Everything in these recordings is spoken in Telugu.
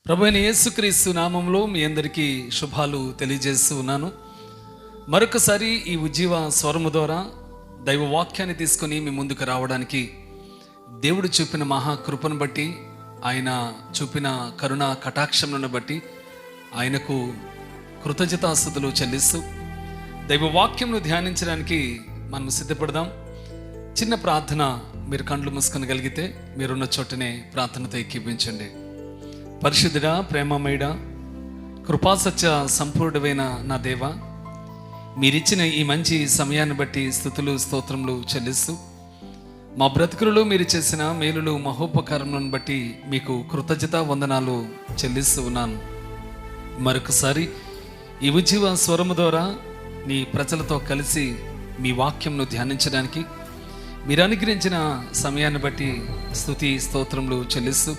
ప్రభువైన యేసుక్రీస్తు నామంలో మీ అందరికీ శుభాలు తెలియజేస్తూ ఉన్నాను. మరొకసారి ఈ ఉజ్జీవ స్వరము ద్వారా దైవ వాక్యాన్ని తీసుకొని మీ ముందుకు రావడానికి దేవుడు చూపిన మహాకృపను బట్టి, ఆయన చూపిన కరుణ కటాక్షములను బట్టి ఆయనకు కృతజ్ఞతాస్తుతులు చెల్లిస్తూ దైవ వాక్యంను ధ్యానించడానికి మనం సిద్ధపడదాం. చిన్న ప్రార్థన, మీరు కండ్లు మూసుకొనగలిగితే మీరున్న చోటనే ప్రార్థనతో ఏకీభవించండి. పరిశుద్ధుడా, ప్రేమమయుడా, కృపాసత్య సంపూర్ణమైన నా దేవ, మీరిచ్చిన ఈ మంచి సమయాన్ని బట్టి స్తుతులు స్తోత్రములు చెల్లిస్తూ మా బ్రతుకులలో మీరు చేసిన మేలులు మహోపకారములను బట్టి మీకు కృతజ్ఞత వందనాలు చెల్లిస్తూ ఉన్నాను. మరొకసారి ఈ ఉజ్జీవ స్వరము ద్వారా నీ ప్రజలతో కలిసి మీ వాక్యంను ధ్యానించడానికి మీరు అనుగ్రహించిన సమయాన్ని బట్టి స్తుతి స్తోత్రములు చెల్లిస్తూ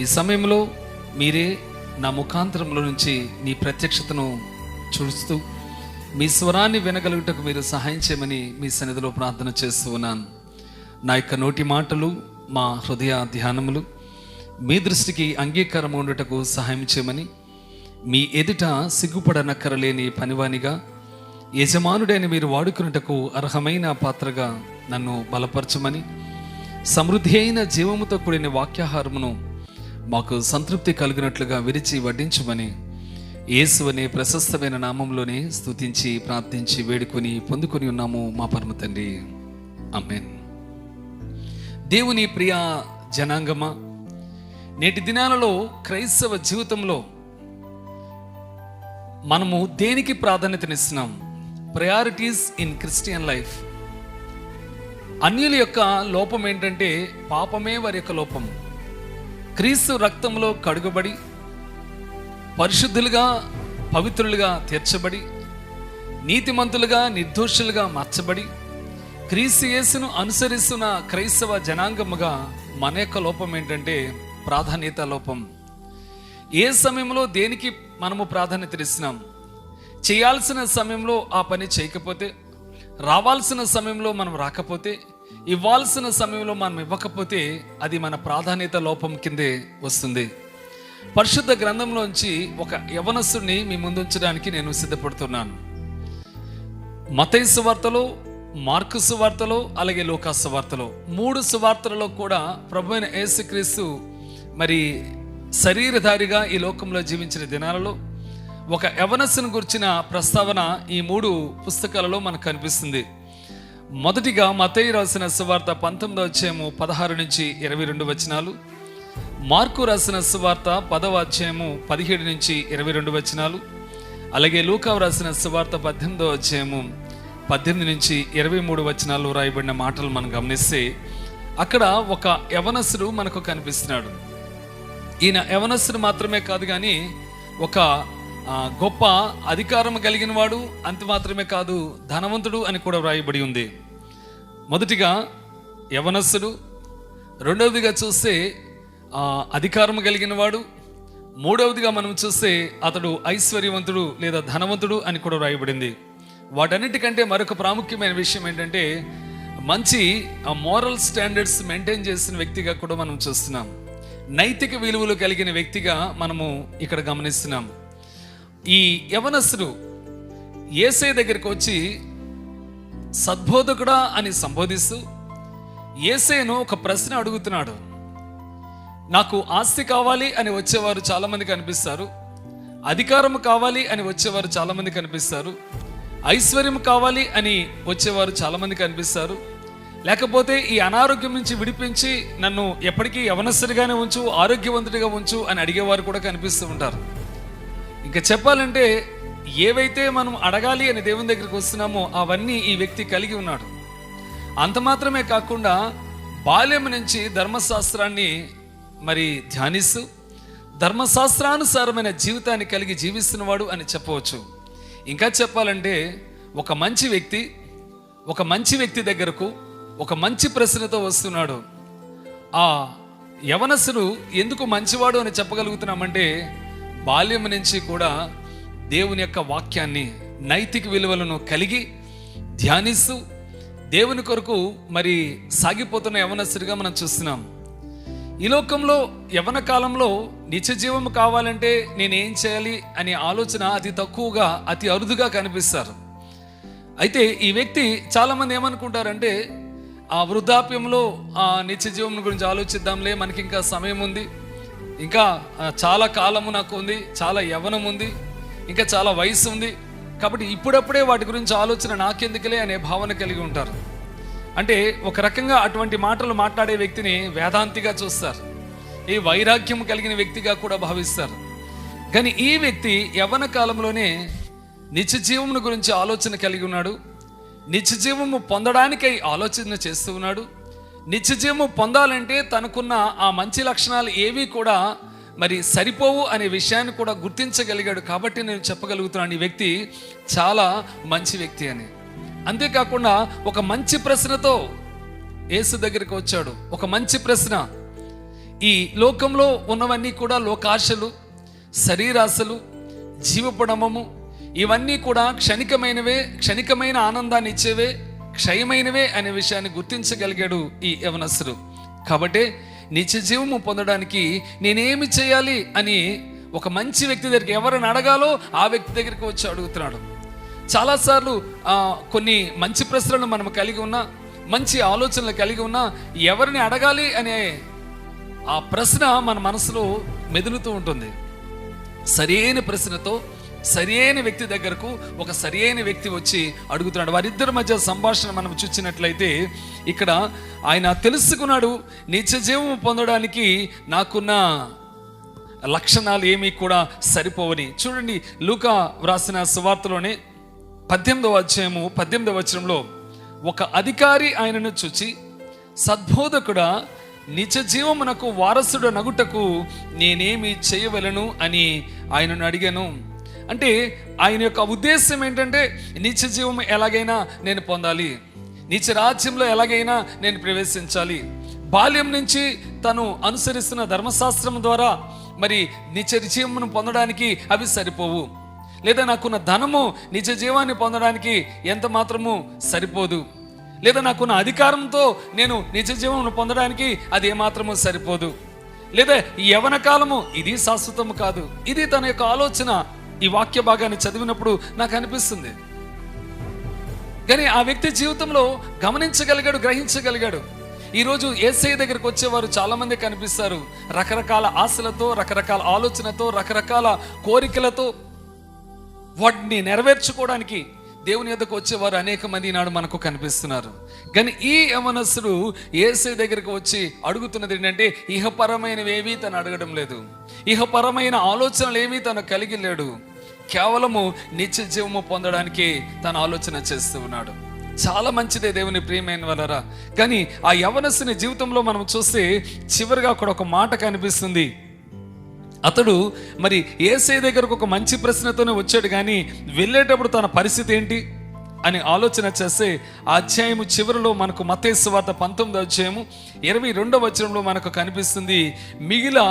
ఈ సమయంలో మీరే నా ముఖాంతరంలో నుంచి నీ ప్రత్యక్షతను చూస్తూ మీ స్వరాన్ని వినగలుగుటకు మీరు సహాయం చేయమని మీ సన్నిధిలో ప్రార్థన చేస్తూ ఉన్నాను. నా యొక్క నోటి మాటలు, మా హృదయ ధ్యానములు మీ దృష్టికి అంగీకారం ఉండటకు సహాయం చేయమని, మీ ఎదుట సిగ్గుపడనక్కరలేని పనివానిగా యజమానుడైన మీరు వాడుకున్నటకు అర్హమైన పాత్రగా నన్ను బలపరచమని, సమృద్ధి అయిన జీవముతో కూడిన వాక్యాహారమును మాకు సంతృప్తి కలిగినట్లుగా విరిచి వడ్డించమని యేసు అనే ప్రశస్తమైన నామంలోనే స్తుతించి ప్రార్థించి వేడుకొని పొందుకొని ఉన్నాము మా పరమ తండ్రి, ఆమేన్. దేవుని ప్రియ జనాంగమా, నేటి దినాలలో క్రైస్తవ జీవితంలో మనము దేనికి ప్రాధాన్యతనిస్తున్నాం? Priorities in Christian life. అన్యుల యొక్క లోపం ఏంటంటే పాపమే వారి యొక్క లోపం. క్రీస్తు రక్తంలో కడుగబడి పరిశుద్ధులుగా పవిత్రులుగా తీర్చబడి నీతిమంతులుగా నిర్దోషులుగా మార్చబడి క్రీస్తు యేసును అనుసరిస్తున్న క్రైస్తవ జనాంగముగా మన యొక్క లోపం ఏంటంటే ప్రాధాన్యత లోపం. ఏ సమయంలో దేనికి మనము ప్రాధాన్యత ఇస్తున్నాం? చేయాల్సిన సమయంలో ఆ పని చేయకపోతే, రావాల్సిన సమయంలో మనం రాకపోతే, ఇవ్వాల్సిన సమయంలో మనం ఇవ్వకపోతే అది మన ప్రాధాన్యత లోపం కిందే వస్తుంది. పరిశుద్ధ గ్రంథంలోంచి ఒక యవనస్తుడిని మీ ముందుంచడానికి నేను సిద్ధపడుతున్నాను. మత్తయి సువార్తలో, మార్కు సువార్తలో, అలాగే లూకా సువార్తలో, 3 సువార్తలలో కూడా ప్రభువైన యేసుక్రీస్తు మరి శరీరధారిగా ఈ లోకంలో జీవించిన దినాలలో ఒక యవనస్తుని గురించిన ప్రస్తావన ఈ 3 పుస్తకాలలో మనకు కనిపిస్తుంది. మొదటిగా మత్తయి రాసిన సువార్త 19వ అధ్యాయము 16 నుంచి 22 వచనాలు, మార్కు రాసిన సువార్త 10వ అధ్యాయము 17 నుంచి 22 వచనాలు, అలాగే లూకా రాసిన సువార్త 18వ అధ్యాయము 18 నుంచి 23 వచనాలు రాయబడిన మాటలు మనం గమనిస్తే అక్కడ ఒక యవనస్తుడు మనకు కనిపిస్తున్నాడు. ఈయన యవనస్తుడు మాత్రమే కాదు కానీ ఒక గొప్ప అధికారం కలిగిన వాడు, అంత మాత్రమే కాదు ధనవంతుడు అని కూడా వ్రాయబడి ఉంది. మొదటిగా యవనస్తుడు, రెండవదిగా చూస్తే అధికారం కలిగిన వాడు, మూడవదిగా మనం చూస్తే అతడు ఐశ్వర్యవంతుడు లేదా ధనవంతుడు అని కూడా వ్రాయబడింది. వాటన్నిటికంటే మరొక ప్రాముఖ్యమైన విషయం ఏంటంటే మంచి మోరల్ స్టాండర్డ్స్ మెయింటైన్ చేసిన వ్యక్తిగా కూడా మనం చూస్తున్నాం. నైతిక విలువలు కలిగిన వ్యక్తిగా మనము ఇక్కడ గమనిస్తున్నాం. ఈ యవనస్తుడు యేసయ్య దగ్గరికి వచ్చి సద్బోధకుడా అని సంబోధిస్తూ యేసయ్యను ఒక ప్రశ్న అడుగుతున్నాడు. నాకు ఆస్తి కావాలి అని వచ్చేవారు చాలా మంది కనిపిస్తారు, అధికారం కావాలి అని వచ్చేవారు చాలా మంది కనిపిస్తారు, ఐశ్వర్యం కావాలి అని వచ్చేవారు చాలా మంది కనిపిస్తారు, లేకపోతే ఈ అనారోగ్యం నుంచి విడిపించి నన్ను ఎప్పటికీ యవనస్తుడిగానే ఉంచు, ఆరోగ్యవంతుడిగా ఉంచు అని అడిగేవారు కూడా కనిపిస్తూ ఉంటారు. ఇంకా చెప్పాలంటే ఏవైతే మనం అడగాలి అని దేవుని దగ్గరికి వస్తున్నామో అవన్నీ ఈ వ్యక్తి కలిగి ఉన్నాడు. అంత మాత్రమే కాకుండా బాల్యం నుంచి ధర్మశాస్త్రాన్ని మరి ధ్యానిస్తూ ధర్మశాస్త్రానుసారమైన జీవితాన్ని కలిగి జీవిస్తున్నవాడు అని చెప్పవచ్చు. ఇంకా చెప్పాలంటే ఒక మంచి వ్యక్తి దగ్గరకు ఒక మంచి ప్రశ్నతో వస్తున్నాడు. ఆ యవనస్తుడు ఎందుకు మంచివాడు అని చెప్పగలుగుతున్నామంటే బాల్యం నుంచి కూడా దేవుని యొక్క వాక్యాన్ని, నైతిక విలువలను కలిగి ధ్యానిస్తూ దేవుని కొరకు మరి సాగిపోతున్న యవనస్తుడిగా మనం చూస్తున్నాం. ఈ లోకంలో యవ్వన కాలంలో నిత్య జీవం కావాలంటే నేనేం చేయాలి అనే ఆలోచన అతి తక్కువగా, అతి అరుదుగా కనిపిస్తారు. అయితే ఈ వ్యక్తి చాలామంది ఏమనుకుంటారంటే, ఆ వృద్ధాప్యంలో ఆ నిత్య జీవం గురించి ఆలోచిద్దాంలే, మనకి ఇంకా సమయం ఉంది, ఇంకా చాలా కాలము నాకు ఉంది, చాలా యవ్వనం ఉంది, ఇంకా చాలా వయసు ఉంది, కాబట్టి ఇప్పుడప్పుడే వాటి గురించి ఆలోచన నాకెందుకులే అనే భావన కలిగి ఉంటారు. అంటే ఒక రకంగా అటువంటి మాటలు మాట్లాడే వ్యక్తిని వేదాంతిగా చూస్తారు, ఈ వైరాగ్యం కలిగిన వ్యక్తిగా కూడా భావిస్తారు. కానీ ఈ వ్యక్తి యవ్వన కాలంలోనే నిత్య జీవమును గురించి ఆలోచన కలిగి ఉన్నాడు, నిత్య జీవము పొందడానికై ఆలోచన చేస్తూ ఉన్నాడు. నిత్య జీవము పొందాలంటే తనకున్న ఆ మంచి లక్షణాలు ఏవి కూడా మరి సరిపోవు అనే విషయాన్ని కూడా గుర్తించగలిగాడు. కాబట్టి నేను చెప్పగలుగుతున్నాను ఈ వ్యక్తి చాలా మంచి వ్యక్తి అని. అంతేకాకుండా ఒక మంచి ప్రశ్నతో యేసు దగ్గరికి వచ్చాడు. ఒక మంచి ప్రశ్న, ఈ లోకంలో ఉన్నవన్నీ కూడా లోకాశలు, శరీరాశలు, జీవపడమము, ఇవన్నీ కూడా క్షణికమైనవే, క్షణికమైన ఆనందాన్ని ఇచ్చేవే, క్షయమైనవే అనే విషయాన్ని గుర్తించగలిగాడు ఈ యవనస్తుడు. కాబట్టి నిత్య జీవము పొందడానికి నేనేమి చేయాలి అని ఒక మంచి వ్యక్తి దగ్గరికి, ఎవరిని అడగాలో ఆ వ్యక్తి దగ్గరికి వచ్చి అడుగుతున్నాడు. చాలాసార్లు కొన్ని మంచి ప్రశ్నలు మనం కలిగి ఉన్నా, మంచి ఆలోచనలు కలిగి ఉన్నా, ఎవరిని అడగాలి అనే ఆ ప్రశ్న మన మనసులో మెదులుతూ ఉంటుంది. సరైన ప్రశ్నతో సరైన వ్యక్తి దగ్గరకు ఒక సరైన వ్యక్తి వచ్చి అడుగుతున్నాడు. వారిద్దరి మధ్య సంభాషణ మనం చూసినట్లయితే ఇక్కడ ఆయన తెలుసుకున్నాడు, నిత్య జీవము పొందడానికి నాకున్న లక్షణాలు ఏమీ కూడా సరిపోవని. చూడండి, లూకా వ్రాసిన సువార్తలోనే 18వ అధ్యాయము 18వ వచనంలో, ఒక అధికారి ఆయనను చూచి, సద్బోధకుడా, నిత్య జీవమునకు వారసుడు నగుటకు నేనేమి చేయవలను అని ఆయనను అడిగాను. అంటే ఆయన యొక్క ఉద్దేశం ఏంటంటే, నిత్య జీవం ఎలాగైనా నేను పొందాలి, నిత్య రాజ్యంలో ఎలాగైనా నేను ప్రవేశించాలి. బాల్యం నుంచి తను అనుసరిస్తున్న ధర్మశాస్త్రం ద్వారా మరి నిత్య జీవమును పొందడానికి అవి సరిపోవు, లేదా నాకున్న ధనము నిత్య జీవాన్ని పొందడానికి ఎంత మాత్రము సరిపోదు, లేదా నాకున్న అధికారంతో నేను నిత్య జీవమును పొందడానికి అది ఏమాత్రము సరిపోదు, లేదా ఈ యవ్వన కాలము ఇది శాశ్వతము కాదు. ఇది తన యొక్క ఆలోచన. ఈ వాక్య భాగాన్ని చదివినప్పుడు నాకు అనిపిస్తుంది. కానీ ఆ వ్యక్తి జీవితంలో గమనించగలిగాడు, గ్రహించగలిగాడు. ఈరోజు యేసయ్య దగ్గరకు వచ్చేవారు చాలామంది కనిపిస్తారు, రకరకాల ఆశలతో, రకరకాల ఆలోచనతో, రకరకాల కోరికలతో. వాటిని నెరవేర్చుకోవడానికి దేవుని యొద్దకు వచ్చేవారు అనేక మంది నాడు మనకు కనిపిస్తున్నారు. కానీ ఈ యవనస్తుడు యేసయ్య దగ్గరికి వచ్చి అడుగుతున్నది ఏంటంటే, ఇహపరమైనవి ఏమీ తను అడగడం లేదు, ఇహపరమైన ఆలోచనలు ఏమీ తను కలిగి లేడు, కేవలము నిత్య జీవము పొందడానికి తను ఆలోచన చేస్తూ ఉన్నాడు. చాలా మంచిదే దేవుని ప్రియమైన వాళ్ళరా. కానీ ఆ యవనస్తుని జీవితంలో మనం చూస్తే చివరిగా అక్కడ ఒక మాట కనిపిస్తుంది. అతడు మరి యేసయ్య దగ్గరకు ఒక మంచి ప్రశ్నతోనే వచ్చాడు, కానీ వెళ్ళేటప్పుడు తన పరిస్థితి ఏంటి అని ఆలోచన చేస్తే ఆ అధ్యాయము చివరిలో మనకు మత్తయి సువార్త 19వ అధ్యాయము 22వ వచనంలో మనకు కనిపిస్తుంది, మిగిలిన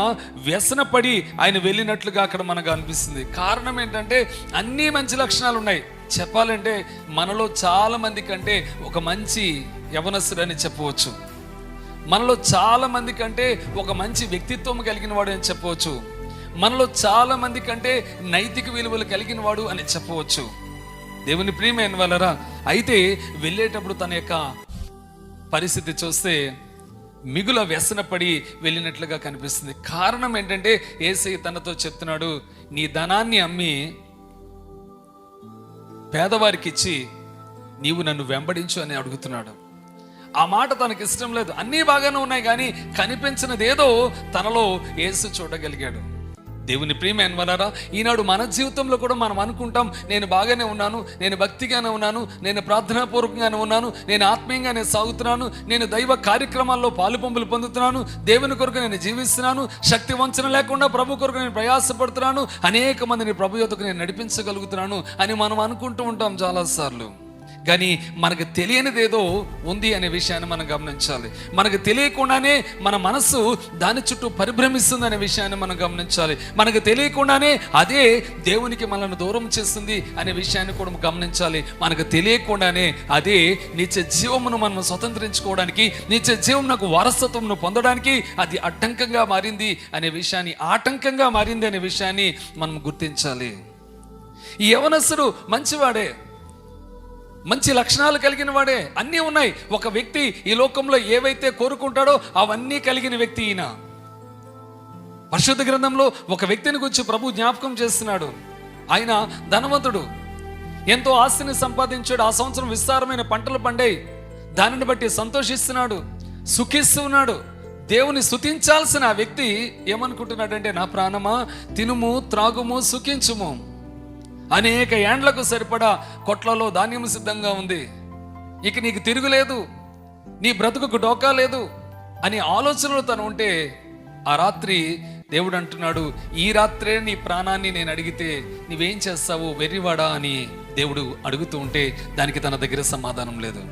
వ్యసనపడి ఆయన వెళ్ళినట్లుగా అక్కడ మనకు అనిపిస్తుంది. కారణం ఏంటంటే, అన్ని మంచి లక్షణాలు ఉన్నాయి. చెప్పాలంటే మనలో చాలా మంది కంటే ఒక మంచి యవనస్తుడు అని చెప్పవచ్చు, మనలో చాలా మంది కంటే ఒక మంచి వ్యక్తిత్వం కలిగిన వాడు అని చెప్పవచ్చు, మనలో చాలా మంది కంటే నైతిక విలువలు కలిగిన వాడు అని చెప్పవచ్చు. దేవుని ప్రియమైన వాళ్ళరా, అయితే వెళ్ళేటప్పుడు తన యొక్క పరిస్థితి చూస్తే మిగుల వ్యసనపడి వెళ్ళినట్లుగా కనిపిస్తుంది. కారణం ఏంటంటే, యేసయ్య తనతో చెప్తున్నాడు, నీ ధనాన్ని అమ్మి పేదవారికి ఇచ్చి నీవు నన్ను వెంబడించు అని అడుగుతున్నాడు. ఆ మాట తనకి ఇష్టం లేదు. అన్నీ బాగానే ఉన్నాయి, కానీ కనిపించినదేదో తనలో యేసు చూడగలిగాడు. దేవుని ప్రియమైన వారా, ఈనాడు మన జీవితంలో కూడా మనం అనుకుంటాం, నేను బాగానే ఉన్నాను, నేను భక్తిగానే ఉన్నాను, నేను ప్రార్థనాపూర్వకంగానే ఉన్నాను, నేను ఆత్మీయంగానే సాగుతున్నాను, నేను దైవ కార్యక్రమాల్లో పాలుపంపులు పొందుతున్నాను, దేవుని కొరకు నేను జీవిస్తున్నాను, శక్తి వంచన లేకుండా ప్రభు కొరకు నేను ప్రయాసపడుతున్నాను, అనేక మందిని ప్రభు యొద్దకు నేను నడిపించగలుగుతున్నాను అని మనం అనుకుంటూ ఉంటాం చాలాసార్లు. కానీ మనకు తెలియనిదేదో ఉంది అనే విషయాన్ని మనం గమనించాలి. మనకు తెలియకుండానే మన మనస్సు దాని చుట్టూ పరిభ్రమిస్తుంది అనే విషయాన్ని మనం గమనించాలి. మనకు తెలియకుండానే అదే దేవునికి మనల్ని దూరం చేస్తుంది అనే విషయాన్ని కూడా గమనించాలి. మనకు తెలియకుండానే అదే నిత్య జీవమును మనం స్వతంత్రించుకోవడానికి, నిత్య జీవమునకు వారసత్వమును పొందడానికి అది అడ్డంకంగా మారింది అనే విషయాన్ని, ఆటంకంగా మారింది అనే విషయాన్ని మనం గుర్తించాలి. ఈ యవనస్తుడు మంచివాడే, మంచి లక్షణాలు కలిగిన వాడే, అన్నీ ఉన్నాయి. ఒక వ్యక్తి ఈ లోకంలో ఏవైతే కోరుకుంటాడో అవన్నీ కలిగిన వ్యక్తి ఈయన. పరిశుద్ధ గ్రంథంలో ఒక వ్యక్తిని గురించి ప్రభు జ్ఞాపకం చేస్తున్నాడు. ఆయన ధనవంతుడు, ఎంతో ఆస్తిని సంపాదించాడు. ఆ సంవత్సరం విస్తారమైన పంటలు పండాయి. దానిని బట్టి సంతోషిస్తున్నాడు, సుఖిస్తూ ఉన్నాడు. దేవుని స్తుతించాల్సిన ఆ వ్యక్తి ఏమనుకుంటున్నాడంటే, నా ప్రాణమా తినుము త్రాగుము సుఖించుము, అనేక ఏండ్లకు సరిపడా కొట్లలో ధాన్యం సిద్ధంగా ఉంది, ఇక నీకు తిరుగులేదు, నీ బ్రతుకుకు డోకా లేదు అని ఆలోచనలు తను ఉంటే, ఆ రాత్రి దేవుడు అంటున్నాడు, ఈ రాత్రే నీ ప్రాణాన్ని నేను అడిగితే నీవేం చేస్తావు వెర్రివాడా అని దేవుడు అడుగుతూ ఉంటే దానికి తన దగ్గర సమాధానం లేదు.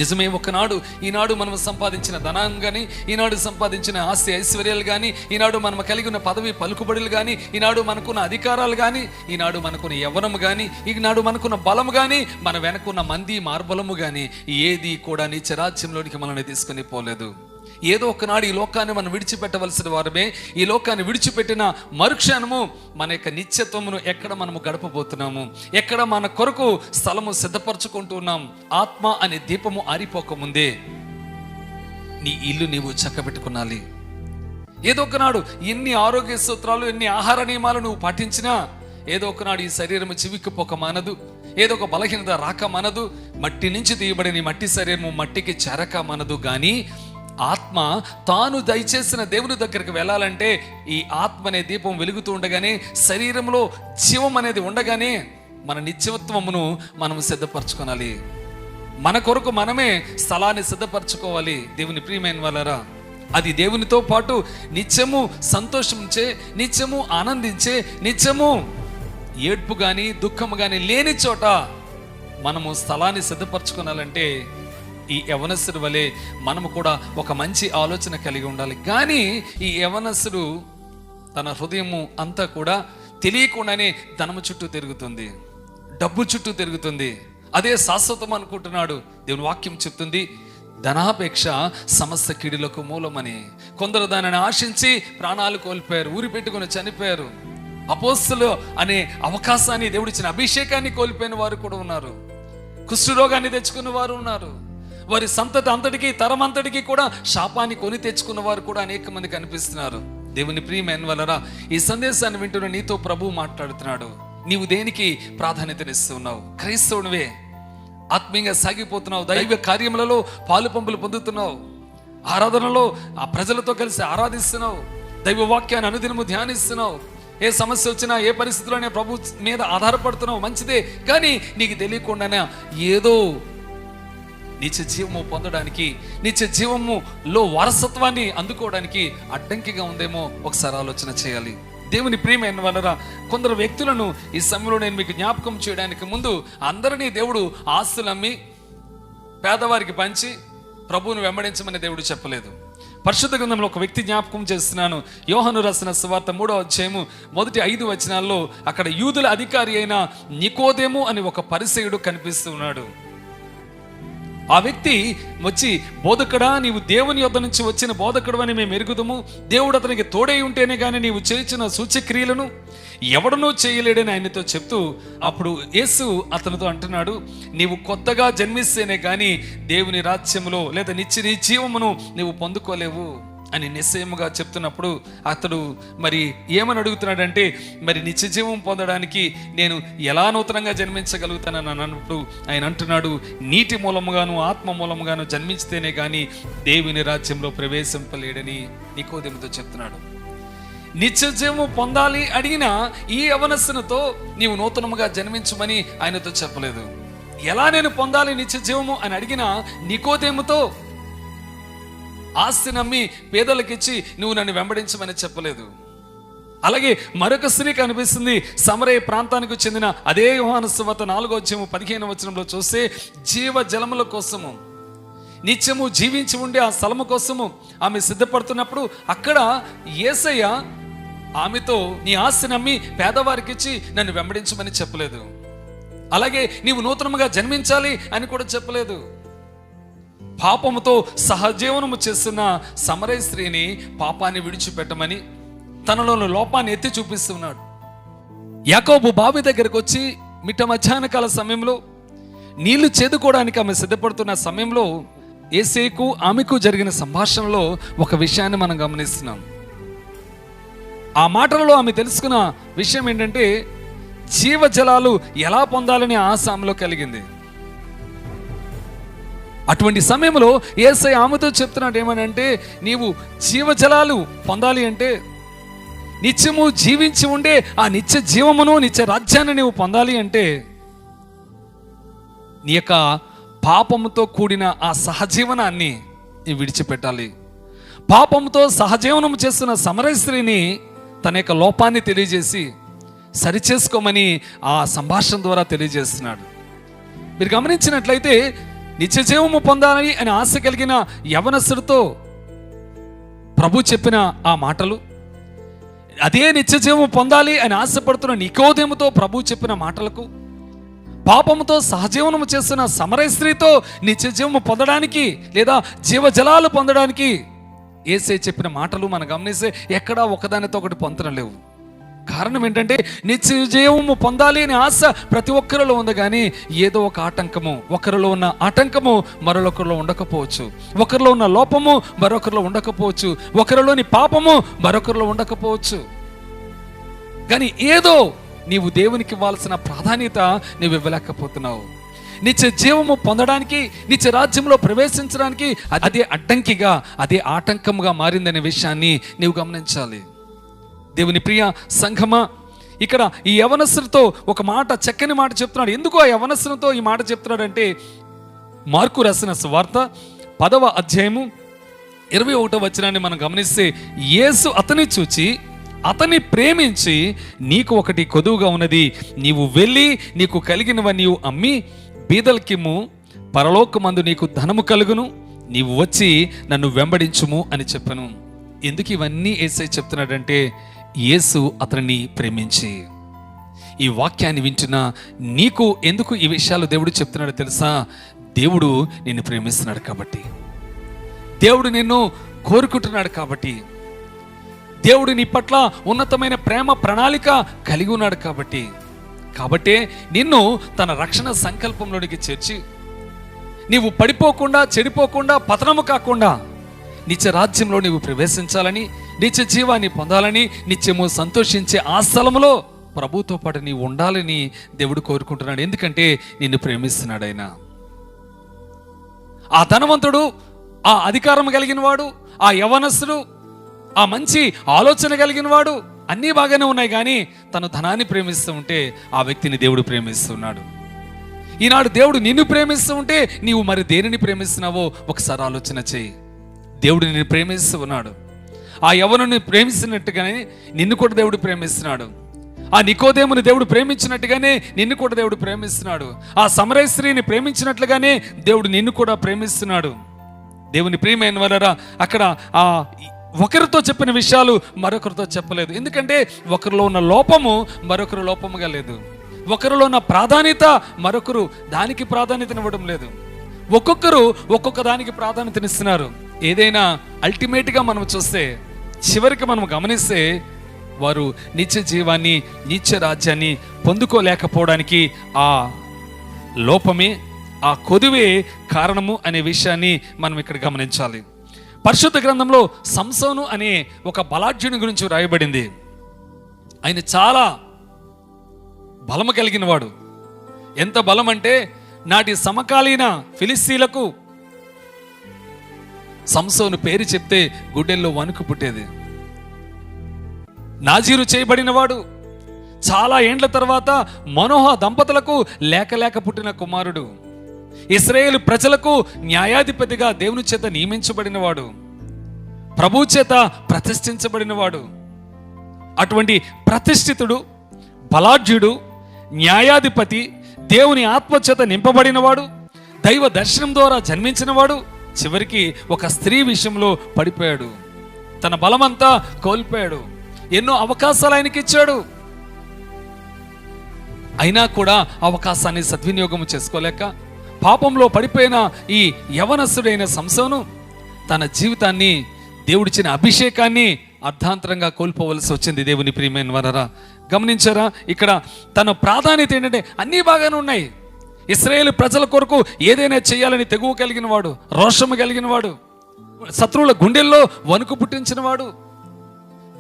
నిజమే, ఒకనాడు ఈనాడు మనం సంపాదించిన ధనం కానీ, ఈనాడు సంపాదించిన ఆస్తి ఐశ్వర్యాలు కానీ, ఈనాడు మనం కలిగి ఉన్న పదవి పలుకుబడులు కానీ, ఈనాడు మనకున్న అధికారాలు కానీ, ఈనాడు మనకున్న యవ్వనము కానీ, ఈనాడు మనకున్న బలము కానీ, మన వెనకున్న మంది మార్బలము కానీ ఏది కూడా నీ చరాజ్యంలోనికి మనల్ని తీసుకుని పోలేదు. ఏదో ఒకనాడు ఈ లోకాన్ని మనం విడిచిపెట్టవలసిన వారమే. ఈ లోకాన్ని విడిచిపెట్టిన మరుక్షణము మన యొక్క నిత్యత్వమును ఎక్కడ మనము గడపబోతున్నాము, ఎక్కడ మన కొరకు స్థలము సిద్ధపరచుకుంటున్నాం. ఆత్మ అనే దీపము ఆరిపోకముందే నీ ఇల్లు నీవు చక్కబెట్టుకునాలి. ఏదో ఒకనాడు ఎన్ని ఆరోగ్య సూత్రాలు, ఎన్ని ఆహార నియమాలు నువ్వు పాటించినా ఏదో ఒకనాడు ఈ శరీరము చివిక్కిపోక మానదు, ఏదో ఒక బలహీనత రాక మానదు, మట్టి నుంచి తీయబడిన మట్టి శరీరము మట్టికి చేరక మానదు. కానీ ఆత్మ తాను దయచేసిన దేవుని దగ్గరికి వెళ్ళాలంటే ఈ ఆత్మ అనే దీపం వెలుగుతూ ఉండగానే, శరీరంలో జీవం అనేది ఉండగానే మన నిత్యత్వమును మనం సిద్ధపరచుకోవాలి. మన కొరకు మనమే స్థలాన్ని సిద్ధపరచుకోవాలి. దేవుని ప్రియమైన వాళ్ళరా, అది దేవునితో పాటు నిత్యము సంతోషించే, నిత్యము ఆనందించే, నిత్యము ఏడ్పు కానీ దుఃఖము కానీ లేని చోట మనము స్థలాన్ని సిద్ధపరచుకోవాలంటే ఈ యవనస్తుడు వలె మనము కూడా ఒక మంచి ఆలోచన కలిగి ఉండాలి. కానీ ఈ యవనస్తుడు తన హృదయము అంతా కూడా తెలియకుండానే ధనము చుట్టూ తిరుగుతుంది, డబ్బు చుట్టూ తిరుగుతుంది. అదే శాశ్వతం అనుకుంటున్నాడు. దేవుని వాక్యం చెప్తుంది, ధనాపేక్ష సమస్త కీడులకు మూలమని. కొందరు దానిని ఆశించి ప్రాణాలు కోల్పోయారు, ఊరి పెట్టుకుని చనిపోయారు. అపోస్తలు అనే అవకాశాన్ని, దేవుడిచ్చిన అభిషేకాన్ని కోల్పోయిన వారు కూడా ఉన్నారు. కుష్ఠరోగాన్ని తెచ్చుకున్న వారు ఉన్నారు. వారి సంతతి అంతటికి, తరం అంతటికి కూడా శాపాన్ని కొని తెచ్చుకున్న వారు కూడా అనేక మంది కనిపిస్తున్నారు. దేవుని ప్రియమైన వాళ్ళరా, ఈ సందేశాన్ని వింటున్న నీతో ప్రభు మాట్లాడుతున్నాడు. నీవు దేనికి ప్రాధాన్యతనిస్తున్నావు? క్రైస్తవునివే, ఆత్మీయంగా సాగిపోతున్నావు, దైవ కార్యములలో పాలు పంపులు పొందుతున్నావు, ఆరాధనలో ఆ ప్రజలతో కలిసి ఆరాధిస్తున్నావు, దైవ వాక్యాన్ని అనుదినము ధ్యానిస్తున్నావు. ఏ సమస్య వచ్చినా, ఏ పరిస్థితుల్లోనే ప్రభు మీద ఆధారపడుతున్నావు, మంచిదే. కానీ నీకు తెలియకుండానే ఏదో నిత్య జీవము పొందడానికి, నిత్య జీవములో వారసత్వాన్ని అందుకోవడానికి అడ్డంకిగా ఉందేమో ఒకసారి ఆలోచన చేయాలి. దేవుని ప్రియమైన వాళ్ళరా, కొందరు వ్యక్తులను ఈ సమయంలో నేను మీకు జ్ఞాపకం చేయడానికి ముందు, అందరినీ దేవుడు ఆస్తులమ్మి పేదవారికి పంచి ప్రభువును వెంబడించమని దేవుడు చెప్పలేదు. పరిశుద్ధ గ్రంథంలో ఒక వ్యక్తి జ్ఞాపకం చేస్తున్నాను. యోహాను రాసిన సువార్త 3వ అధ్యాయము మొదటి 5 వచనాల్లో అక్కడ యూదుల అధికారి అయిన నికోదేము అని ఒక పరిసయ్యుడు కనిపిస్తూ ఉన్నాడు. ఆ వ్యక్తి వచ్చి, బోధకుడా, నీవు దేవుని యొద్ద నుంచి వచ్చిన బోధకుడు అని మేము ఎరుగుదము. దేవుడు అతనికి తోడై ఉంటేనే కానీ నీవు చేయించిన సూచ్యక్రియలను ఎవడనూ చేయలేడని ఆయనతో చెప్తూ, అప్పుడు యేసు అతనితో అంటున్నాడు, నీవు కొత్తగా జన్మిస్తేనే కానీ దేవుని రాజ్యములో లేదా నిత్య జీవమును నీవు పొందుకోలేవు అని నిశ్చయముగా చెప్తున్నప్పుడు అతడు మరి ఏమని అడుగుతున్నాడంటే, మరి నిత్య జీవం పొందడానికి నేను ఎలా నూతనంగా జన్మించగలుగుతానని అన్నప్పుడు ఆయన అంటున్నాడు, నీటి మూలముగాను ఆత్మ మూలముగాను జన్మించితేనే కానీ దేవుని రాజ్యంలో ప్రవేశింపలేడని నికోదేముతో చెప్తున్నాడు. నిత్య జీవము పొందాలి అడిగిన ఈ యవనస్తునితో నీవు నూతనముగా జన్మించమని ఆయనతో చెప్పలేదు. ఎలా నేను పొందాలి నిత్య జీవము అని అడిగిన నికోదేముతో ఆస్తి నమ్మి పేదలకిచ్చి నువ్వు నన్ను వెంబడించమని చెప్పలేదు. అలాగే మరొక స్త్రీ కనిపిస్తుంది, సమరయ ప్రాంతానికి చెందిన అదే యోహాను సువార్త 4:15 చూస్తే జీవ జలముల కోసము, నిత్యము జీవించి ఉండే ఆ స్థలము కోసము ఆమె సిద్ధపడుతున్నప్పుడు అక్కడ యేసయ్య ఆమెతో నీ ఆస్తి నమ్మి పేదవారికి ఇచ్చి నన్ను వెంబడించమని చెప్పలేదు. అలాగే నీవు నూతనముగా జన్మించాలి అని కూడా చెప్పలేదు. పాపముతో సహజీవనము చేస్తున్న సమరయ స్త్రీని పాపాన్ని విడిచిపెట్టమని తనలోని లోపాన్ని ఎత్తి చూపిస్తున్నాడు. యాకోబు బావి దగ్గరకు వచ్చి మిట్ట మధ్యాహ్న కాల సమయంలో నీళ్లు చేదుకోవడానికి ఆమె సిద్ధపడుతున్న సమయంలో యేసేకు ఆమెకు జరిగిన సంభాషణలో ఒక విషయాన్ని మనం గమనిస్తున్నాం. ఆ మాటలలో ఆమె తెలుసుకున్న విషయం ఏంటంటే జీవజలాలు ఎలా పొందాలని ఆశ ఆమెలో కలిగింది. అటువంటి సమయంలో యేసయ్య ఆమెతో చెప్తున్నాడు ఏమనంటే, నీవు జీవజలాలు పొందాలి అంటే, నిత్యము జీవించి ఉండే ఆ నిత్య జీవమును నిత్య రాజ్యాన్ని నీవు పొందాలి అంటే నీ యొక్క పాపముతో కూడిన ఆ సహజీవనాన్ని నీవు విడిచిపెట్టాలి. పాపముతో సహజీవనం చేస్తున్న సమరయ స్త్రీని తన యొక్క లోపాన్ని తెలియజేసి సరిచేసుకోమని ఆ సంభాషణ ద్వారా తెలియజేస్తున్నాడు. మీరు గమనించినట్లయితే నిత్య జీవము పొందాలని అని ఆశ కలిగిన యవనస్తుడితో ప్రభు చెప్పిన ఆ మాటలు, అదే నిత్య జీవము పొందాలి అని ఆశపడుతున్న నికోదేముతో ప్రభు చెప్పిన మాటలకు, పాపముతో సహజీవనము చేస్తున్న సమరయ స్త్రీతో నిత్య జీవము పొందడానికి లేదా జీవజలాలు పొందడానికి యేసయ్య చెప్పిన మాటలు మనం గమనిస్తే ఎక్కడా ఒకదానితో ఒకటి పొంతన లేవు. కారణం ఏంటంటే నిత్య జీవము పొందాలి అనే ఆశ ప్రతి ఒక్కరిలో ఉంది, కానీ ఏదో ఒక ఆటంకము, ఒకరిలో ఉన్న ఆటంకము మరొకరిలో ఉండకపోవచ్చు, ఒకరిలో ఉన్న లోపము మరొకరిలో ఉండకపోవచ్చు, ఒకరిలోని పాపము మరొకరిలో ఉండకపోవచ్చు. కానీ ఏదో నీవు దేవునికి ఇవ్వాల్సిన ప్రాధాన్యత నీవు ఇవ్వలేకపోతున్నావు. నిత్య జీవము పొందడానికి, నిత్య రాజ్యంలో ప్రవేశించడానికి అదే అడ్డంకిగా, అదే ఆటంకముగా మారిందనే విషయాన్ని నీవు గమనించాలి. దేవుని ప్రియ సంఘమా, ఇక్కడ ఈ యవనస్తులతో ఒక మాట, చక్కని మాట చెప్తున్నాడు. ఎందుకు ఆ యవనస్తులతో ఈ మాట చెప్తున్నాడంటే, మార్కు రాసిన సువార్త 10వ అధ్యాయము 21వ వచనాన్ని మనం గమనిస్తే, యేసు అతని చూచి అతన్ని ప్రేమించి, నీకు ఒకటి కొదువుగా ఉన్నది, నీవు వెళ్ళి నీకు కలిగినవన్నీ నీవు అమ్మి బీదలకిమ్ము, పరలోకమందు నీకు ధనము కలుగును, నీవు వచ్చి నన్ను వెంబడించుము అని చెప్పను. ఎందుకు ఇవన్నీ యేసయ్య చెప్తున్నాడంటే, యేసు అతనిని ప్రేమించి. ఈ వాక్యాన్ని వింటున్నా నీకు ఎందుకు ఈ విషయాలు దేవుడు చెప్తున్నాడో తెలుసా? దేవుడు నిన్ను ప్రేమిస్తున్నాడు కాబట్టి, దేవుడు నిన్ను కోరుకుంటున్నాడు కాబట్టి, దేవుడు నీ పట్ల ఉన్నతమైన ప్రేమ ప్రణాళిక కలిగి ఉన్నాడు కాబట్టే నిన్ను తన రక్షణ సంకల్పంలోనికి చేర్చి నీవు పడిపోకుండా, చెడిపోకుండా, పతనము కాకుండా నిత్య రాజ్యంలో నీవు ప్రవేశించాలని, నిత్య జీవాన్ని పొందాలని, నిత్యము సంతోషించే ఆ స్థలములో ప్రభుతో పాటు నీవు ఉండాలని దేవుడు కోరుకుంటున్నాడు. ఎందుకంటే నిన్ను ప్రేమిస్తున్నాడు ఆయన. ఆ ధనవంతుడు, ఆ అధికారం కలిగిన వాడు, ఆ యవనస్తుడు, ఆ మంచి ఆలోచన కలిగిన వాడు, అన్నీ బాగానే ఉన్నాయి, కానీ తను ధనాన్ని ప్రేమిస్తూ ఉంటే ఆ వ్యక్తిని దేవుడు ప్రేమిస్తున్నాడు. ఈనాడు దేవుడు నిన్ను ప్రేమిస్తూ ఉంటే నీవు మరి దేనిని ప్రేమిస్తున్నావో ఒకసారి ఆలోచన చేయి. దేవుడు నిన్ను ప్రేమిస్తూ ఉన్నాడు. ఆ యవనుని ప్రేమిస్తున్నట్టుగానే నిన్ను కూడా దేవుడు ప్రేమిస్తున్నాడు. ఆ నికోదేముని దేవుడు ప్రేమించినట్టుగానే నిన్ను కూడా దేవుడు ప్రేమిస్తున్నాడు. ఆ సమరయ స్త్రీని ప్రేమించినట్లుగానే దేవుడు నిన్ను కూడా ప్రేమిస్తున్నాడు. దేవుని ప్రియమైన వారరా, అక్కడ ఆ ఒకరితో చెప్పిన విషయాలు మరొకరితో చెప్పలేదు. ఎందుకంటే ఒకరిలో ఉన్న లోపము మరొకరు లోపముగా లేదు, ఒకరిలో ఉన్న ప్రాధాన్యత మరొకరు దానికి ప్రాధాన్యతనివ్వడం లేదు. ఒక్కొక్కరు ఒక్కొక్క దానికి ప్రాధాన్యతనిస్తున్నారు. ఏదైనా అల్టిమేట్గా మనం చూస్తే, చివరికి మనం గమనిస్తే, వారు నిత్య జీవాన్ని, నిత్య రాజ్యాన్ని పొందుకోలేకపోవడానికి ఆ లోపమే, ఆ కొదువే కారణము అనే విషయాన్ని మనం ఇక్కడ గమనించాలి. పరిశుద్ధ గ్రంథంలో సంసోను అనే ఒక బలాఢ్యుని గురించి రాయబడింది. ఆయన చాలా బలము కలిగిన వాడు. ఎంత బలం అంటే, నాటి సమకాలీన ఫిలిస్తీన్లకు సంసోను పేరు చెప్తే గుండెల్లో వణుకు పుట్టేది. నాజీరు చేయబడినవాడు, చాలా ఏండ్ల తర్వాత మనోహ దంపతులకు లేక పుట్టిన కుమారుడు, ఇశ్రాయేలు ప్రజలకు న్యాయాధిపతిగా దేవుని చేత నియమించబడినవాడు, ప్రభు చేత ప్రతిష్ఠించబడినవాడు, అటువంటి ప్రతిష్ఠితుడు, బలాఢ్యుడు, న్యాయాధిపతి, దేవుని ఆత్మచేత నింపబడినవాడు, దైవ దర్శనం ద్వారా జన్మించినవాడు చివరికి ఒక స్త్రీ విషయంలో పడిపోయాడు. తన బలమంతా కోల్పోయాడు. ఎన్నో అవకాశాలు ఆయనకి ఇచ్చాడు. అయినా కూడా అవకాశాన్ని సద్వినియోగం చేసుకోలేక పాపంలో పడిపోయిన ఈ యవనస్తుడైన సంసోను తన జీవితాన్ని, దేవుడిచ్చిన అభిషేకాన్ని అర్ధాంతరంగా కోల్పోవలసి వచ్చింది. దేవుని ప్రియమైన వారరా, గమనించారా? ఇక్కడ తన ప్రాధాన్యత ఏంటంటే అన్నీ బాగానే ఉన్నాయి. ఇశ్రాయేలు ప్రజల కొరకు ఏదైనా చేయాలని తెగువ కలిగిన వాడు, రోషము కలిగిన వాడు, శత్రువుల గుండెల్లో వణుకు పుట్టించిన వాడు,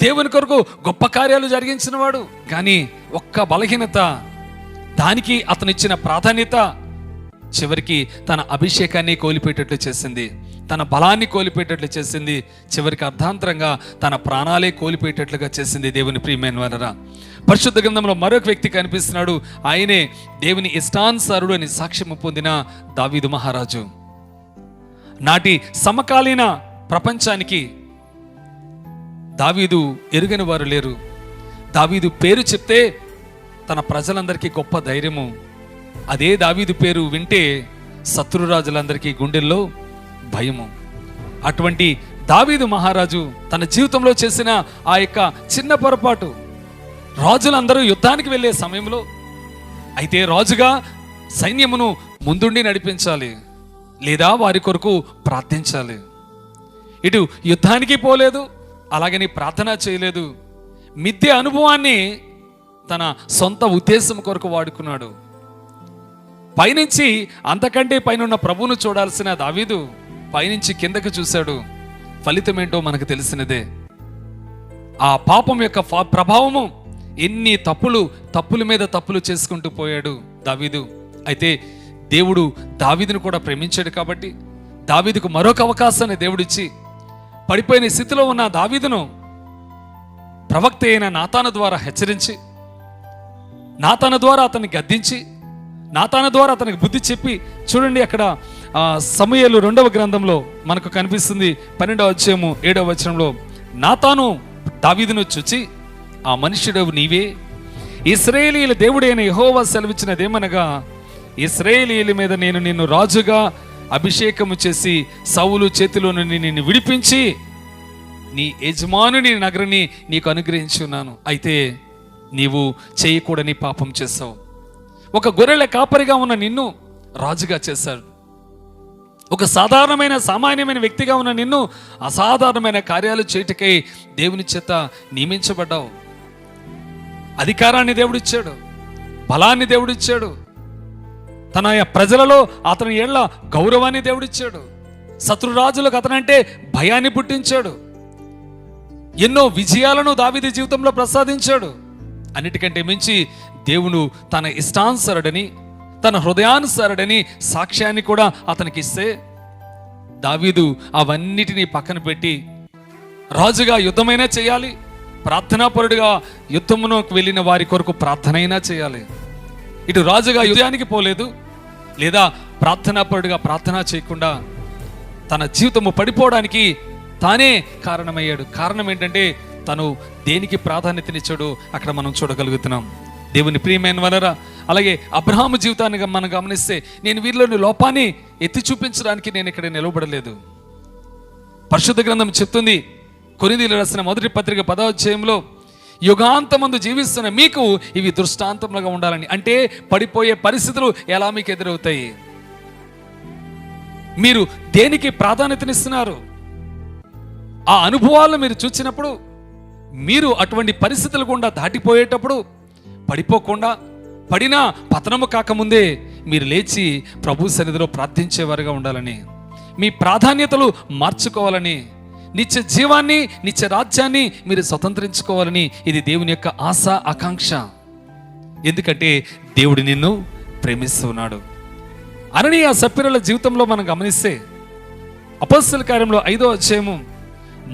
దేవుని కొరకు గొప్ప కార్యాలు జరిగించిన వాడు. కానీ ఒక్క బలహీనత, దానికి అతనిచ్చిన ప్రాధాన్యత చివరికి తన అభిషేకాన్ని కోల్పోయేటట్లు చేసింది, తన బలాన్ని కోల్పోయేటట్లు చేసింది, చివరికి అర్ధాంతరంగా తన ప్రాణాలే కోల్పోయేటట్లుగా చేసింది. దేవుని ప్రియమైన వారరా, పరిశుద్ధ గ్రంథంలో మరొక వ్యక్తి కనిపిస్తున్నాడు. ఆయనే దేవుని ఇష్టానుసారుడు అని సాక్ష్యము పొందిన దావీదు మహారాజు. నాటి సమకాలీన ప్రపంచానికి దావీదు ఎరుగని వారు లేరు. దావీదు పేరు చెప్తే తన ప్రజలందరికీ గొప్ప ధైర్యము. అదే దావీదు పేరు వింటే శత్రురాజులందరికీ గుండెల్లో భయము. అటువంటి దావీదు మహారాజు తన జీవితంలో చేసిన ఆ యొక్క చిన్న పొరపాటు, రాజులందరూ యుద్ధానికి వెళ్ళే సమయంలో అయితే రాజుగా సైన్యమును ముందుండి నడిపించాలి, లేదా వారి కొరకు ప్రార్థించాలి. ఇటు యుద్ధానికి పోలేదు, అలాగని ప్రార్థన చేయలేదు. మిథ్య అనుభవాన్ని తన సొంత ఉద్దేశం కొరకు వాడుకున్నాడు. పైనుంచి అంతకంటే పైన ప్రభువును చూడాల్సిన దావీదు పైనుంచి కిందకు చూశాడు. ఫలితం ఏంటో మనకు తెలిసినదే. ఆ పాపం యొక్క ప్రభావము ఎన్ని తప్పుల మీద తప్పులు చేసుకుంటూ పోయాడు దావీదు. అయితే దేవుడు దావీదును కూడా ప్రేమించాడు కాబట్టి దావీదుకు మరొక అవకాశాన్ని దేవుడిచ్చి పడిపోయిన స్థితిలో ఉన్న దావీదును ప్రవక్త అయిన నాతాను ద్వారా హెచ్చరించి, నాతాను ద్వారా అతన్ని గద్దించి, నాతాను ద్వారా అతనికి బుద్ధి చెప్పి, చూడండి అక్కడ సమూయేలు 2వ గ్రంథంలో మనకు కనిపిస్తుంది 12వ అధ్యాయము 7వ వచనంలో, నాతాను దావీదును చూచి, ఆ మనుష్యుడవు నీవే, ఇశ్రాయేలీయుల దేవుడైన యెహోవా సెలవిచ్చినదేమనగా, ఇశ్రాయేలీయుల మీద నేను నిన్ను రాజుగా అభిషేకము చేసి సౌలు చేతిలో నుండి నిన్ను విడిపించి నీ యజమానుని నగరుని నీకు అనుగ్రహించి ఉన్నాను. అయితే నీవు చేయకూడని పాపం చేశావు. ఒక గొర్రెల కాపరిగా ఉన్న నిన్ను రాజుగా చేశాడు. ఒక సామాన్యమైన వ్యక్తిగా ఉన్న నిన్ను అసాధారణమైన కార్యాలు చేయటకై దేవుని చేత నియమించబడ్డావు. అధికారాన్ని దేవుడిచ్చాడు, బలాన్ని దేవుడిచ్చాడు, తన ప్రజలలో అతని ఏళ్ల గౌరవాన్ని దేవుడిచ్చాడు, శత్రురాజులకు అతనంటే భయాన్ని పుట్టించాడు, ఎన్నో విజయాలను దావీదు జీవితంలో ప్రసాదించాడు. అన్నిటికంటే మించి దేవుడు తన ఇష్టానుసరుడని, తన హృదయానుసరుడని సాక్ష్యాన్ని కూడా అతనికి ఇస్తే దావీదు అవన్నిటినీ పక్కన పెట్టి రాజుగా యుద్ధమైనా చేయాలి, ప్రార్థనాపరుడిగా యుద్ధమునకు వెళ్ళిన వారి కొరకు ప్రార్థనైనా చేయాలి. ఇటు రాజుగా యుద్ధానికి పోలేదు, లేదా ప్రార్థనాపరుడిగా ప్రార్థన చేయకుండా తన జీవితము పడిపోవడానికి తానే కారణమయ్యాడు. కారణం ఏంటంటే తను దేనికి ప్రాధాన్యతనిచ్చాడో అక్కడ మనం చూడగలుగుతున్నాం. దేవుని ప్రియమైన వారరా, అలాగే అబ్రహాము జీవితాన్ని మనం గమనిస్తే, నేను వీరిలోని లోపాన్ని ఎత్తి చూపించడానికి నేను ఇక్కడ నిలవబడలేదు. పరిశుద్ధ గ్రంథం చెప్తుంది, కొరింథీయులకు రాసిన మొదటి పత్రిక 10వ అధ్యాయంలో, యుగాంతమందు జీవిస్తున్న మీకు ఇవి దృష్టాంతములుగా ఉండాలని. అంటే పడిపోయే పరిస్థితులు ఎలా మీకు ఎదురవుతాయి, మీరు దేనికి ప్రాధాన్యతనిస్తున్నారు, ఆ అనుభవాలను మీరు చూసినప్పుడు, మీరు అటువంటి పరిస్థితులు గుండా దాటిపోయేటప్పుడు పడిపోకుండా, పడినా పతనము కాకముందే మీరు లేచి ప్రభు సన్నిధిలో ప్రార్థించేవారుగా ఉండాలని, మీ ప్రాధాన్యతలు మార్చుకోవాలని, నిత్య జీవాన్ని, నిత్య రాజ్యాన్ని మీరు స్వతంత్రించుకోవాలని ఇది దేవుని యొక్క ఆశ, ఆకాంక్ష. ఎందుకంటే దేవుడు నిన్ను ప్రేమిస్తున్నాడు. అననీయ సప్ఫీరాల జీవితంలో మనం గమనిస్తే అపొస్తలుల కార్యంలో 5వ అధ్యాయము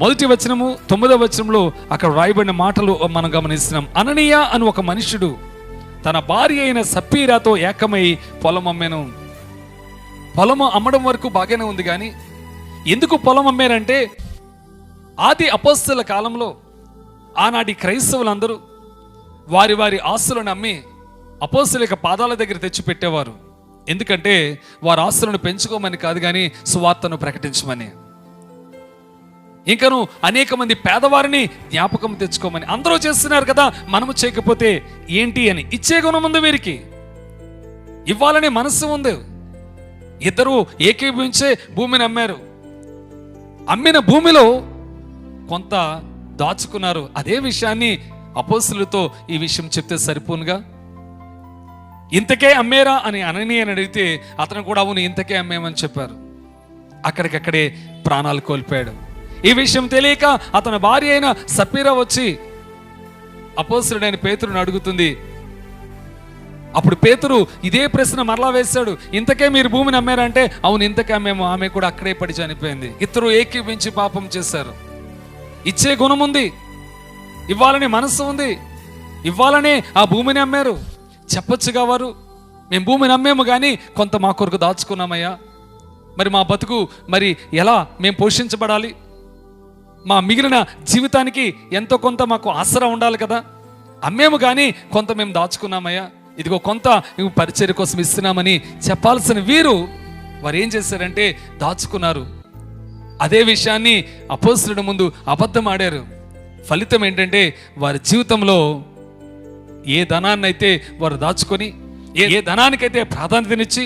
1వ వచనము 9వ వచనంలో అక్కడ రాయబడిన మాటలు మనం గమనిస్తున్నాం. అననీయ అని ఒక మనుషుడు తన భార్య అయిన సప్పీరాతో ఏకమై పొలం అమ్మాను. పొలము అమ్మడం వరకు బాగానే ఉంది, కానీ ఎందుకు పొలం అమ్మారంటే, ఆది అపొస్తలుల కాలంలో ఆనాటి క్రైస్తవులందరూ వారి వారి ఆస్తులను అమ్మి అపోస్తలుల యొక్క పాదాల దగ్గర తెచ్చిపెట్టేవారు. ఎందుకంటే వారి ఆస్తులను పెంచుకోమని కాదు, కానీ సువార్తను ప్రకటించమని. ఇంకను అనేక మంది పేదవారిని జ్ఞాపకం తెచ్చుకోమని. అందరూ చేస్తున్నారు కదా, మనము చేయకపోతే ఏంటి అని ఇచ్చే గుణం ఉంది వీరికి, ఇవ్వాలనే మనస్సు ఉంది. ఇద్దరు ఏకీభవించే భూమిని అమ్మారు. అమ్మిన భూమిలో కొంత దాచుకున్నారు. అదే విషయాన్ని అపోస్తలులతో ఈ విషయం చెప్తే సరిపోనుగా. ఇంతకే అమ్మేరా అని అడిగితే అతను కూడా అవును ఇంతకే అమ్మేమని చెప్పారు. అక్కడికక్కడే ప్రాణాలు కోల్పోయాడు. ఈ విషయం తెలియక అతని భార్య అయిన సపీరా వచ్చి అపోస్తలుడైన పేతురుని అడుగుతుంది. అప్పుడు పేతురు ఇదే ప్రశ్న మరలా వేశాడు. ఇంతకే మీరు భూమిని అమ్మారంటే అవును ఇంతకే అమ్మేమో. ఆమె కూడా అక్కడే పడి చనిపోయింది. ఇద్దరు ఏకీవించి పాపం చేశారు. ఇచ్చే గుణం ఉంది, ఇవ్వాలనే మనస్సు ఉంది, ఇవ్వాలనే ఆ భూమిని అమ్మారు. చెప్పొచ్చుగా వారు, మేము భూమిని అమ్మేము కానీ కొంత మా కొరకు దాచుకున్నామయ్యా, మరి మా బతుకు మరి ఎలా మేము పోషించబడాలి, మా మిగిలిన జీవితానికి ఎంతో కొంత మాకు ఆసరా ఉండాలి కదా, అమ్మేము కానీ కొంత మేము దాచుకున్నామయ్యా, ఇదిగో కొంత పరిచర్య కోసం ఇస్తున్నామని చెప్పాల్సిన వీరు వారు ఏం చేశారంటే దాచుకున్నారు. అదే విషయాన్ని అపోస్తలుడి ముందు అబద్ధం ఆడారు. ఫలితం ఏంటంటే వారి జీవితంలో ఏ ధనాన్ని అయితే వారు దాచుకొని, ఏ ధనానికైతే ప్రాధాన్యతనిచ్చి,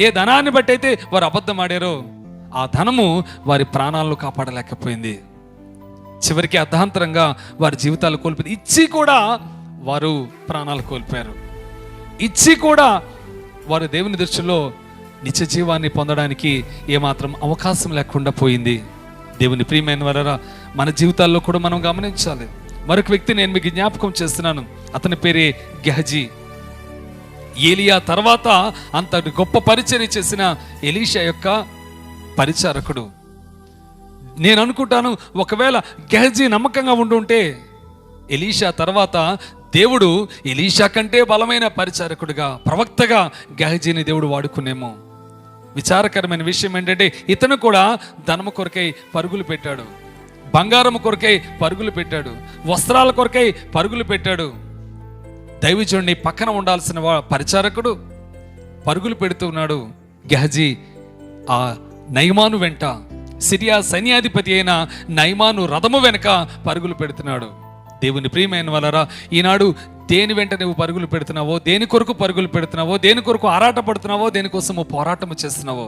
ఏ ధనాన్ని బట్టి అయితే వారు అబద్ధం ఆడారో ఆ ధనము వారి ప్రాణాలను కాపాడలేకపోయింది. చివరికి అర్ధాంతరంగా వారి జీవితాలు కోల్పోయింది. ఇచ్చి కూడా వారు ప్రాణాలు కోల్పోయారు. ఇచ్చి కూడా వారు దేవుని దృష్టిలో నిత్య జీవాన్ని పొందడానికి ఏమాత్రం అవకాశం లేకుండా పోయింది. దేవుని ప్రియమైన వారరా, మన జీవితాల్లో కూడా మనం గమనించాలి. మరొక వ్యక్తి నేను మీకు జ్ఞాపకం చేస్తున్నాను. అతని పేరే గెహజీ. ఏలియా తర్వాత అంత గొప్ప పరిచర్య చేసిన ఎలీషా యొక్క పరిచారకుడు. నేను అనుకుంటాను ఒకవేళ గెహజీ నమ్మకంగా ఉండుంటే ఎలీషా తర్వాత దేవుడు ఎలీషా కంటే బలమైన పరిచారకుడిగా, ప్రవక్తగా గెహజీని దేవుడు వాడుకునేమో. విచారకరమైన విషయం ఏంటంటే ఇతను కూడా ధనము కొరకై పరుగులు పెట్టాడు, బంగారం కొరకై పరుగులు పెట్టాడు, వస్త్రాల కొరకై పరుగులు పెట్టాడు. దైవజనుడిని పక్కన ఉండాల్సిన పరిచారకుడు పరుగులు పెడుతున్నాడు. గెహజీ ఆ నయమాను వెంట, సిరియా సైన్యాధిపతి అయిన నయమాను రథము వెనక పరుగులు పెడుతున్నాడు. దేవుని ప్రియమైన వాళ్ళరా, ఈనాడు దేని వెంట నువ్వు పరుగులు పెడుతున్నావో, దేని కొరకు పరుగులు పెడుతున్నావో, దేని కొరకు ఆరాట పడుతున్నావో, దేనికోసమో పోరాటము చేస్తున్నావో,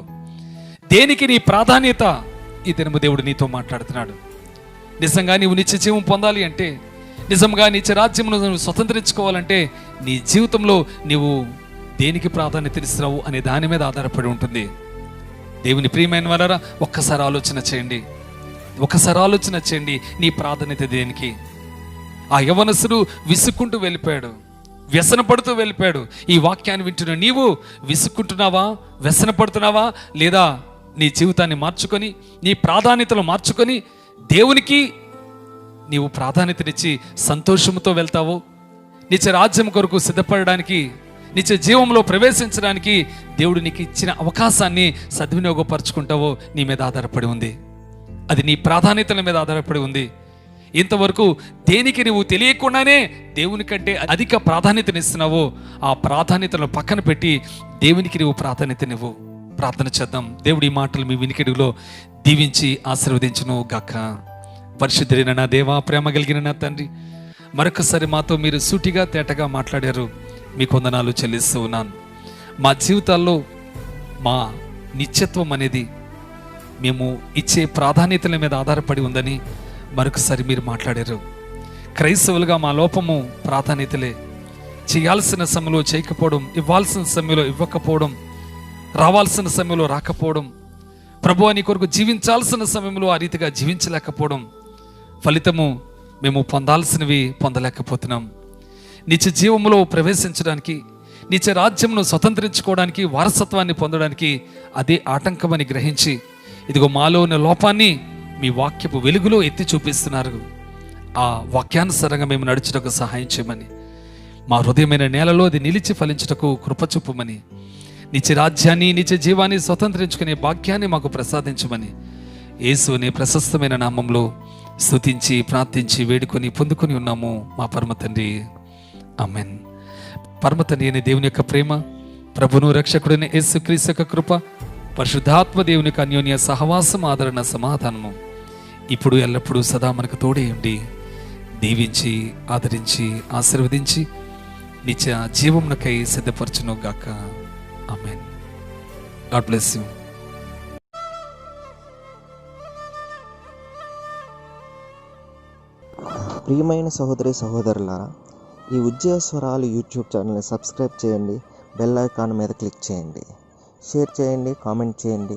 దేనికి నీ ప్రాధాన్యత, ఈ దినము దేవుడు నీతో మాట్లాడుతున్నాడు. నిజంగా నీవు నిత్య జీవం పొందాలి అంటే, నిజంగా నిత్య రాజ్యమును నువ్వు స్వతంత్రించుకోవాలంటే నీ జీవితంలో నీవు దేనికి ప్రాధాన్యత ఇస్తున్నావు అనే దాని మీద ఆధారపడి ఉంటుంది. దేవుని ప్రియమైన వాళ్ళరా, ఒక్కసారి ఆలోచన చేయండి, ఒకసారి ఆలోచన చేయండి, నీ ప్రాధాన్యత దేనికి? ఆ యవనస్తుడు విసుక్కుంటూ వెళ్ళిపోయాడు, వ్యసన పడుతూ వెళ్ళిపోయాడు. ఈ వాక్యాన్ని వింటున్న నీవు విసుక్కుంటున్నావా, వ్యసన పడుతున్నావా, లేదా నీ జీవితాన్ని మార్చుకొని, నీ ప్రాధాన్యతలు మార్చుకొని దేవునికి నీవు ప్రాధాన్యతనిచ్చి సంతోషంతో వెళ్తావో, నిత్య రాజ్యం కొరకు సిద్ధపడడానికి, నిత్య జీవంలో ప్రవేశించడానికి దేవుడు నీకు ఇచ్చిన అవకాశాన్ని సద్వినియోగపరచుకుంటావో నీ మీద ఆధారపడి ఉంది. అది నీ ప్రాధాన్యతల మీద ఆధారపడి ఉంది. ఇంతవరకు దేనికి నువ్వు తెలియకుండానే దేవుని కంటే అధిక ప్రాధాన్యతనిస్తున్నావో ఆ ప్రాధాన్యతలను పక్కన పెట్టి దేవునికి నువ్వు ప్రాధాన్యతనివ్వు. ప్రార్థన చేద్దాం. దేవుడి ఈ మాటలు మీ వినికిడిలో దీవించి ఆశీర్వదించును గాక. పరిశుద్ధుడైన నా దేవా, ప్రేమ కలిగిన నా తండ్రి, మరొకసారి మాతో మీరు సూటిగా తేటగా మాట్లాడారు. మీకు వందనాలు చెల్లిస్తూ ఉన్నాను. మా జీవితాల్లో మా నిత్యత్వం అనేది మేము ఇచ్చే ప్రాధాన్యతల మీద ఆధారపడి ఉందని మరొకసారి మీరు మాట్లాడారు. క్రైస్తవులుగా మా లోపము ప్రాధాన్యతలే. చేయాల్సిన సమయంలో చేయకపోవడం, ఇవ్వాల్సిన సమయంలో ఇవ్వకపోవడం, రావాల్సిన సమయంలో రాకపోవడం, ప్రభువా నీ కొరకు జీవించాల్సిన సమయంలో ఆ రీతిగా జీవించలేకపోవడం, ఫలితము మేము పొందాల్సినవి పొందలేకపోతున్నాం. నిత్య జీవములో ప్రవేశించడానికి, నిత్య రాజ్యమును స్వతంత్రించుకోవడానికి, వారసత్వాన్ని పొందడానికి అదే ఆటంకమని గ్రహించి ఇదిగో మాలో ఉన్న లోపాన్ని మీ వాక్యపు వెలుగులో ఎత్తి చూపిస్తున్నారు. ఆ వాక్యానుసారంగా మేము నడుచుటకు సహాయం చేయమని, మా హృదయమైన నేలలో అది నిలిచి ఫలించుటకు కృప చూపమని, నిత్య రాజ్యాన్ని, నిత్య జీవాన్ని స్వతంత్రించుకునే భాగ్యాన్ని మాకు ప్రసాదించమని యేసు అనే ప్రశస్తమైన నామంలో స్తుతించి ప్రార్థించి వేడుకొని పొందుకొని ఉన్నాము మా పరమ తండ్రి. ఆమెన్. పరమ తండ్రి అనే దేవుని యొక్క ప్రేమ, ప్రభును రక్షకుడైన యేసుక్రీస్తు యొక్క కృప, పరిశుద్ధాత్మ దేవుని యొక్క అన్యోన్య సహవాసం, ఆదరణ, సమాధానము ఇప్పుడు ఎల్లప్పుడూ సదా మనకు తోడే ఉండి దీవించి ఆదరించి ఆశీర్వదించి నిత్య జీవమునకై సిద్ధపరచును గాక. ఆమేన్. God bless you. ప్రియమైన సహోదరి సహోదరులారా, ఈ ఉజ్జయస్వరాలు యూట్యూబ్ ఛానల్ని సబ్స్క్రైబ్ చేయండి, బెల్ ఐకాన్ మీద క్లిక్ చేయండి, షేర్ చేయండి, కామెంట్ చేయండి.